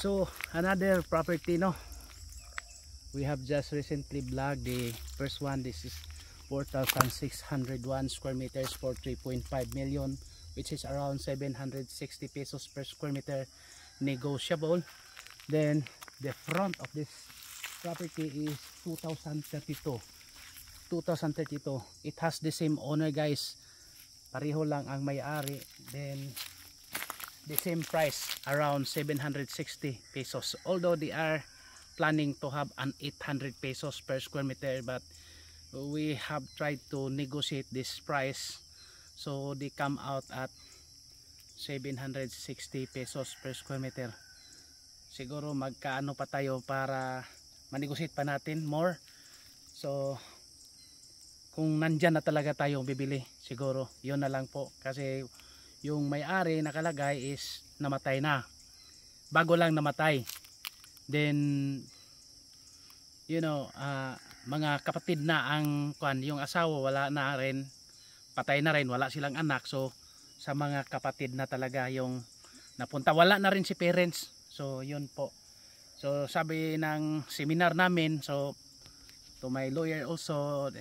So another property, no, we have just recently vlogged the first one. This is 4,601 square meters for 3.5 million, which is around 760 pesos per square meter, negotiable. Then the front of this property is 2032. It has the same owner, guys, pareho lang ang may-ari. Then the same price, around 760 pesos, although they are planning to have an 800 pesos per square meter, but we have tried to negotiate this price, so they come out at 760 pesos per square meter. Siguro magkaano pa tayo para manegotiate pa natin more. So kung nandyan na talaga tayong bibili, siguro yun na lang po, kasi yung may-ari nakalagay is namatay na, bago lang namatay. Then you know, mga kapatid na ang yung asawa wala na rin, patay na rin, wala silang anak. So sa mga kapatid na talaga yung napunta, wala na rin si parents. So yun po. So sabi ng seminar namin, so to my lawyer also,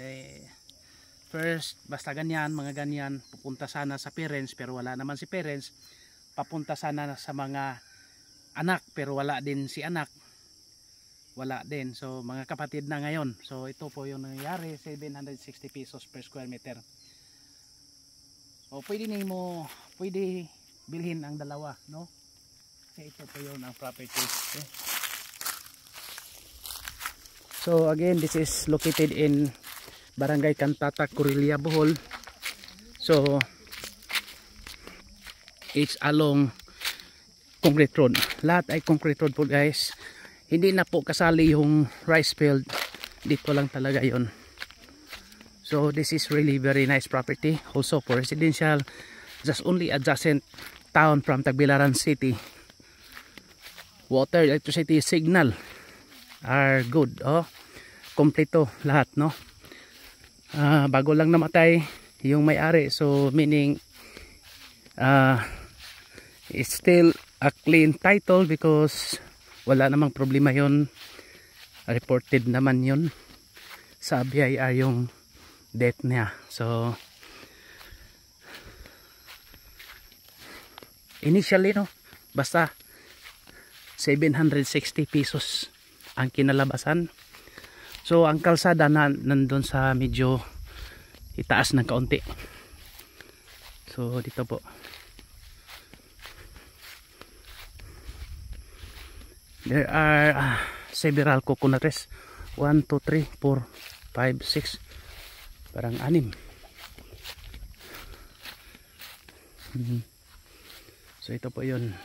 first basta ganyan, mga ganyan, pupunta sana sa parents, pero wala naman si parents. Papunta sana sa mga anak, pero wala din si anak, wala din. So mga kapatid na ngayon. So ito po yung nangyayari, 760 pesos per square meter. So pwede bilhin ang dalawa, no? Kasi ito po yung ang property. Okay. So again, this is located in Barangay Cantata, Corillia, Bohol. So it's along concrete road. Lahat ay concrete road po, guys. Hindi na po kasali yung rice field, dito lang talaga yon. So this is really very nice property, also for residential, just only adjacent town from Tagbilaran City. Water, electricity, signal are good, oh, kompleto lahat, no. Bago lang namatay yung may-ari, so meaning it's still a clean title because wala namang problema yon, reported naman yon sa BIR yung death niya. So initially, no, basta 760 pesos ang kinalabasan. So ang kalsada nandun sa medyo itaas ng kaunti. So dito po, there are several coconut trees. 1, 2, 3, 4, 5, 6, parang 6. So ito po yun.